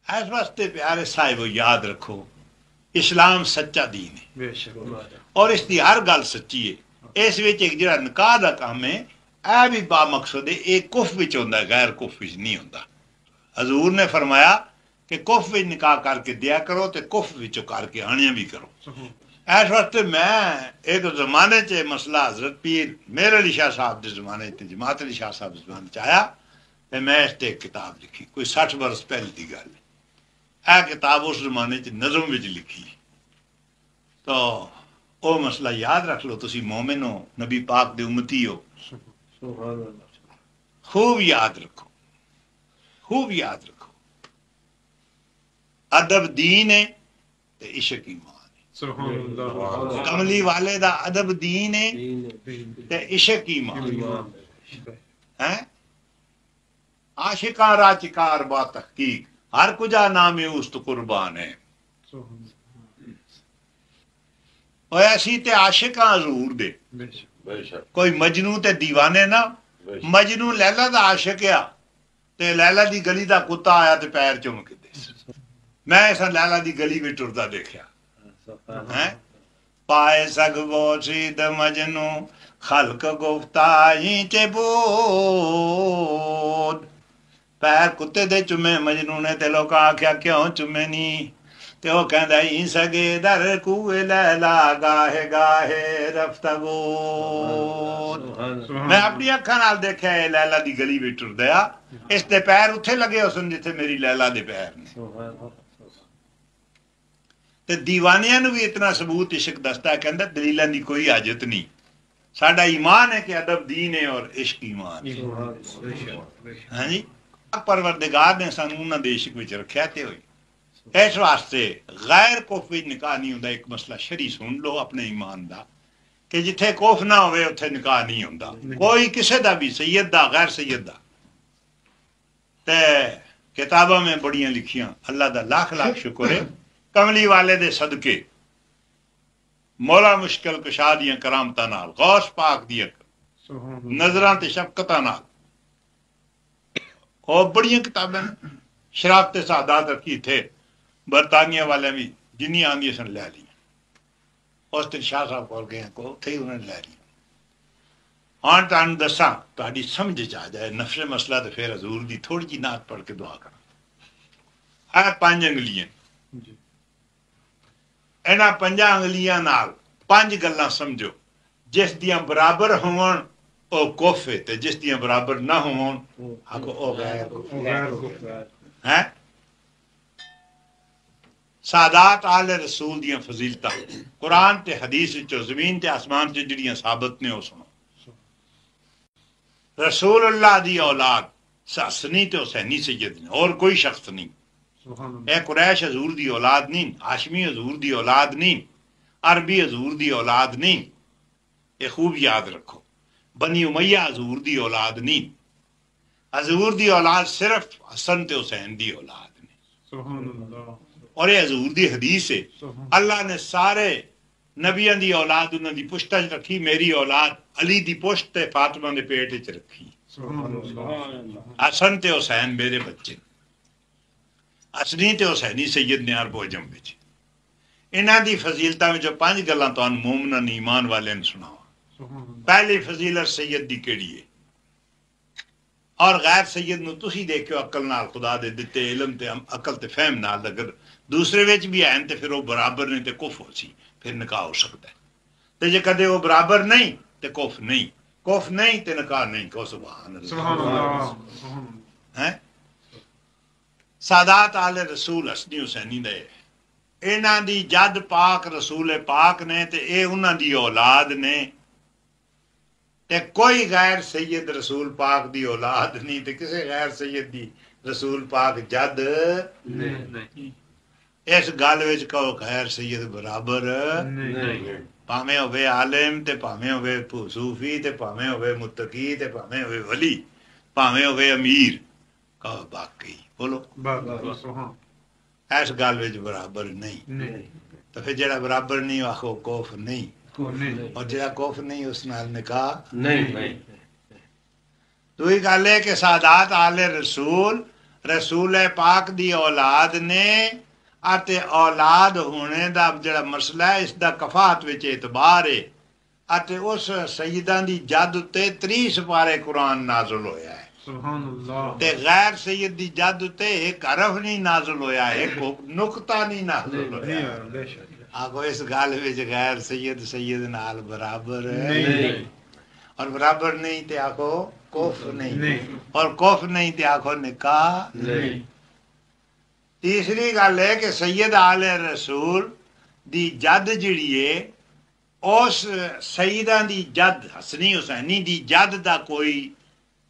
اس واسطے پیارے صاحب یاد رکھو اسلام سچا دین ہے اور اس کی ہر گل سچی ہے. اس وچ ایک جڑا نکاح دا کام ہے اے بھی با مقصد ہے، یہ کف وچ ہوندا ہے، غیر کف وچ نہیں ہوندا. حضور نے فرمایا کہ کف وچ نکاح کر کے دیا کرو تے کف وچوں کر کے آنیا بھی کرو. اس واسطے میں ایک زمانے چ مسئلہ حضرت پیر میر علی شاہ صاحب کے زمانے تے جماعت علی شاہ صاحب کے زمانے چ آیا تے میں اس تے ایک کتاب لکھی، کوئی 60 برس پہلے دی گل ہے. اے کتاب اس زمانے چ نظم وچ لکھی تو او مسئلہ یاد رکھ لو، تسی مومن ہو، نبی پاک دے امتی ہو، خوب یاد رکھو، خوب یاد رکھو. ادب دین ہے تے عشق ایمان ہے. کملی والے دا ادب دین ہے تے عشق ایمان ہے. عاشقاں را چکار با تحقیق ہر کجا نام اوست قربان ہے. اور ایسی تے عاشقاں حضور دے، کوئی مجنوں تے دیوانے نہ. مجنوں لیلا دا عاشق آ تے لیلا دی گلی دا کتا آیا تے پیر چوم کے دے. میں ایسا لیلا دی گلی بھی ٹردا دیکھا پائے سگ بوسید مجنوں خلق گفتائی چے بود. پیر کتے دے چومے مجنوں نے تے لوکاں آکھیا کیوں چومے نہیں تے وہ کہندا ہی سگے در کوئے لیلا گاہے گاہے رفتگو. میں اپنی اکھاں نال دیکھیا اے لیلا دی گلی وچ ٹردیا، اس دے پیر اتھے لگے ہوسن جتھے میری لیلا دے پیر نے. تے دیوانیاں نو بھی اتنا ثبوت عشق دستا ہے، کہندا دلیلاں دی کوئی حاجت نہیں. ساڈا ایمان ہے کہ ادب دین ہے اور عشق ایمان ہے. ہاں جی، پروردگار نے سانو انہاں دے عشق وچ رکھیا تے ہوئی. اس واسطے غیر کوف وچ نکاح نہیں ہوندا. ایک مسئلہ شرعی سن لو اپنے ایمان دا کہ جتھے کوف نہ ہوئے اتھے نکاح نہیں ہوندا، کوئی کسے دا بھی، سید دا غیر سید دا. تے کتاباں میں بڑیاں لکھیاں، اللہ دا لاکھ لاکھ شکر ہے کملی والے دے صدقے مولا مشکل کشا دیاں کرامتاں نال، غوث پاک دیاں نظراں تے شفقتاں نال اور بڑیاں کتاباں شرافت سعادات رکھی تھے. برطانیہ والے بھی جنی آندی سن لے لی. اس دن شاہ صاحب کول گئے کو اتھے ہی انہوں نے لے لی. ہاں تانوں دساں تہاڈی سمجھ چ آ جائے نفس مسئلہ تے پھر حضور دی تھوڑی جی نعت پڑھ کے دعا کرا. اے 5 انگلیاں، انہاں 5 انگلیاں نال 5 گلاں سمجھو، جس دیاں برابر ہون او کف ہے تے جس دیاں برابر نہ ہون او غیر ہے. سادات آل رسول دیاں فضیلتاں قرآن تے حدیث وچوں زمین تے آسمان تے جڑیاں ثابت نے او سنو. رسول اللہ دی اولاد حسنی تے حسینی سید نے، اور کوئی شخص نہیں. اے قریش حضور دی اولاد نہیں، ہاشمی حضور دی اولاد نہیں، عربی حضور دی اولاد نہیں. یہ خوب یاد رکھو. بنی امیہ حضور دی اولاد نہیں. حضور دی اولاد صرف حسن تے حسین دی اولاد نے. اور یہ حضور دی حدیث ہے. اللہ نے سارے نبیاں دی اولاد انہاں دی پشتاں چ رکھی. میری اولاد علی دی پشت تے فاطمہ دے پیٹ وچ رکھی. حسن تے حسین میرے بچے، حسنی تے حسینی سید نے عرب و عجم وچ. انہاں دی فضیلتاں وچوں 5 گلاں تانوں مومناں ایمان والے نے سناواں. پہلی فضیلت سید دی کیڑی ہے؟ اور غیر سید نو تسی دیکھو عقل نال خدا دے دتے علم تے عقل تے فہم نال، اگر دوسرے وچ بھی ہیں تے پھر وہ برابر نہیں تے کف ہو سی، پھر نکاح ہو سکتا ہے. تے جے کدے وہ برابر نہیں تے کف نہیں، کف نہیں تے نکاح نہیں. کو سبحان اللہ. ہیں سادات آل رسول حسنی حسینی دے انہاں دی جد پاک رسول پاک نے تے اے انہاں دی اولاد نے. تے کوئی غیر سید رسول پاک دی اولاد نہیں تے کسے غیر سید دی رسول پاک جد نہیں. اس گل وچ کہو غیر سید برابر نہیں. پاویں ہوے عالم تے پاویں ہوے صوفی تے پاویں ہوے متقی تے پاویں ہوے ولی، پاویں ہوے امیر، کہو باقی بولو اس گل وچ برابر نہیں. تو پھر جڑا برابر نہیں آخو کوف نہیں، اور جڑا کوف نہیں اس نال نکاح نہیں. دوئی گل ہے کہ سادات آل رسول رسول پاک دی اولاد نے اتے اولاد ہونے دا جڑا مسئلہ ہے اس دا کفات وچ اعتبار ہے اتے اس سیداں دی جد تے 30 سپارے قرآن نازل ہویا ہے سبحان اللہ تے غیر سید دی جد تے ایک حرف نہیں نازل ہویا ہے ایک نقطہ نہیں نازل ہویا آگو اس گل وچ غیر سید سید نال برابر نہیں اور برابر نہیں تے آخو کف نہیں اور کف نہیں تے آخو نکاح نہیں تیسری گل ہے کہ سید آل رسول دی جد جڑی ہے اس سیداں دی جد حسنی حسینی دی جد دا کوئی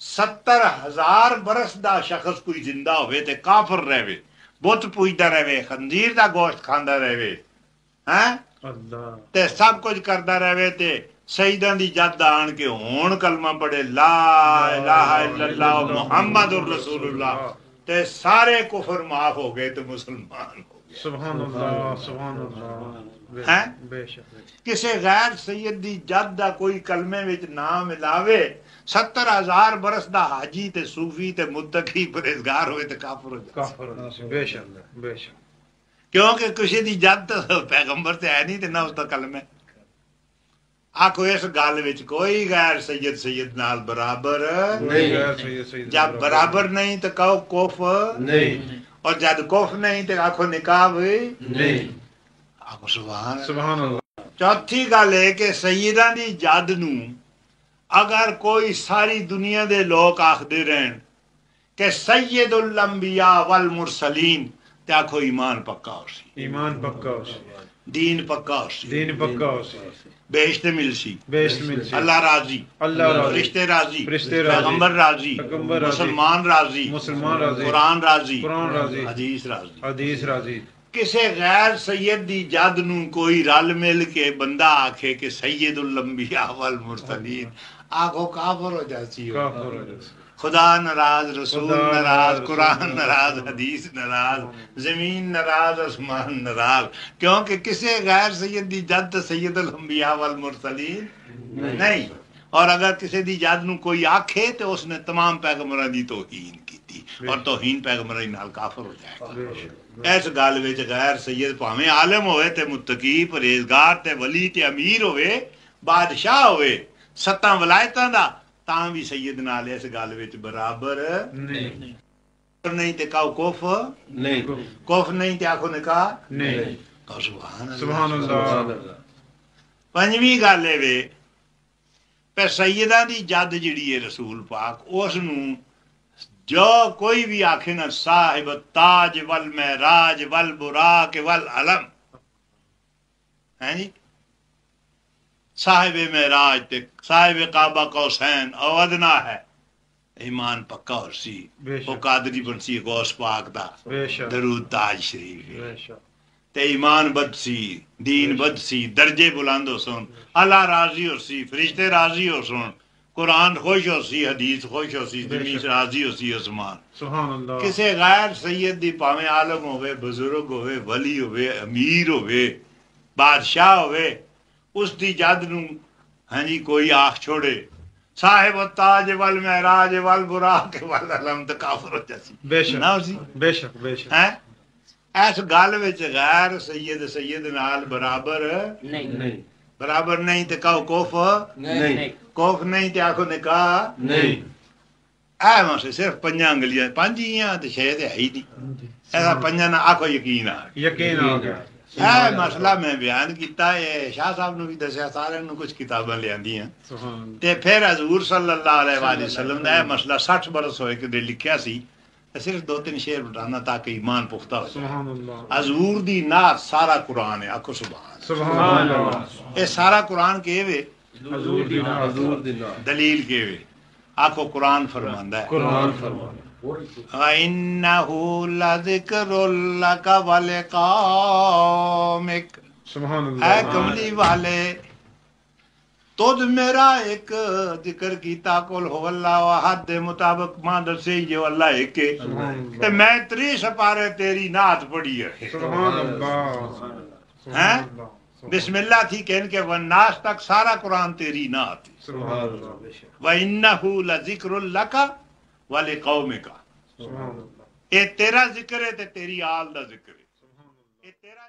70,000 برس دا شخص کوئی زندہ ہوئے تے کافر رہے بت پوجدا رہے خنزیر دا گوشت کھاندا رہے تے سب کچھ کردا رہے تے سیداں دی جد آن کے ہون کلمہ پڑھے لا الہ الا اللہ محمد الرسول اللہ تے سارے کفر معاف ہو گئے تے مسلمان ہو گئے سبحان اللہ سبحان اللہ بے شک کسے غیر سید دی جد دا کوئی کلمے وچ نام ملاوے 70,000 برس دا حاجی تے صوفی تے متقی پرہیزگار ہوئے تے کافر ہو جائے بے شک بے شک کیونکہ کسی دی جد تو پیغمبر تے ہے نہیں تے نہ اس دا کلمہ آکو اس گل وچ کوئی غیر سید سید نال برابر نہیں جب برابر نہیں تو کہو کف نہیں اور جب کف نہیں تو آکھو نکاح بھی نہیں آکو سبحان اللہ چوتھی گل ہے کہ سیداں دی جد نو اگر کوئی ساری دنیا دے لوگ آکھدے رہن کہ سید الانبیاء والمرسلین تے آکھو ایمان پکا ہو سی ایمان پکا ہو سی دین پکا ہو سی دین پکا ہو سی بہشت مل سی بہشت مل سی اللہ راضی فرشتے راضی پیغمبر راضی مسلمان راضی قرآن راضی حدیث راضی حدیث راضی کسے غیر سید دی جد نو کوئی رل مل کے بندہ آکھے کہ سید الانبیاء والمرسلین آکھو کافر ہو جاتی ہو خدا ناراض رسول ناراض قرآن ناراض حدیث ناراض زمین ناراض آسمان ناراض کیونکہ کسی غیر سید دی جد سید الانبیاء والمرسلین نہیں اور اگر کسی دی جد نو کوئی آکھے تو اس نے تمام پیغمبران دی توہین کیتی اور توہین پیغمبران نال کافر ہو جائے گا اس گل وچ غیر سید پاویں عالم ہوئے تے متقی پرہیزگار تے ولی تے امیر ہوئے بادشاہ ہوئے 7 ولایتاں دا تاں بھی سید نال اس گل وچ برابر نہیں تے کہو کف نہیں کف نہیں تے آکھو نکاح نہیں کہو سبحان اللہ پنجویں گل اے وے پہ سیداں دی جد جڑی ہے رسول پاک اس نو جو کوئی بھی آکھے نا صاحب التاج والمعراج والبراق والعلم ہیں جی صاحب معراج تے صاحب کعبہ قوسین او ادنا ہے ایمان پکا ہو سی وہ قادری بن سی غوث پاک دا درود تاج شریف تے ایمان بد سی دین بد سی درجے بلند ہو سن اللہ راضی ہو سی فرشتے راضی ہو سن قرآن خوش ہو سی حدیث خوش ہو سی زمین راضی ہو سی عثمان سبحان اللہ کسے غیر سید دی پاویں عالم ہوئے بزرگ ہوئے ولی ہوئے امیر ہوئے بادشاہ ہوئے اس دی جد نو ہاں جی کوئی آخ چھوڑے صاحب التاج والمعراج والبراق والعلم تے کافر ہو جاسی بے شک نہ اسی بے شک بے شک اس گل وچ غیر سید سید نال برابر نہیں برابر نہیں تے کہو کوف نہیں کوف نہیں تے آکھو نکاح نہیں اے مسے صرف 5 انگلیاں 5 ہی ہیں تے 6 تے ہے ہی نہیں ایسا 5 نہ آکھو یقین آ گیا اے مسئلہ میں بیان کیتا ہے شاہ صاحب نے بھی دسیا سارے نو کچھ کتاباں لیاندیاں تے پھر حضور صلی اللہ علیہ وآلہ وسلم دا مسئلہ 60 برس ہوئے کہ لکھیا سی صرف 2-3 شعر بتانا تاکہ ایمان پختہ ہو جائے حضور دی نعت سارا قرآن ہے آکھو سبحان اللہ اے سارا قرآن کے وے حضور دی نعت دلیل کے وے آکھو قرآن فرماندا ہے قرآن فرماندا وَإِنَّهُ لَذِكْرٌ لَكَ وَلِقَوْمِكَ سبحان اللہ اے کملی والے تجھ میرا ایک ذکر کیتا قل هو اللہ احد دے مطابق ماں دسے جو اللہ ایک ہے تے میں 30 سپارے تیری نعت پڑھی ہے سبحان اللہ ہیں بسم اللہ تھی کہن کے والناس تک سارا قرآن تیری نعت ہے سبحان اللہ وَإِنَّهُ لَذِكْرٌ لَكَ وَلِقَوْمِكَ اے تیرا ذکر ہے تے تیری آل دا ذکر ہے، اے تیرا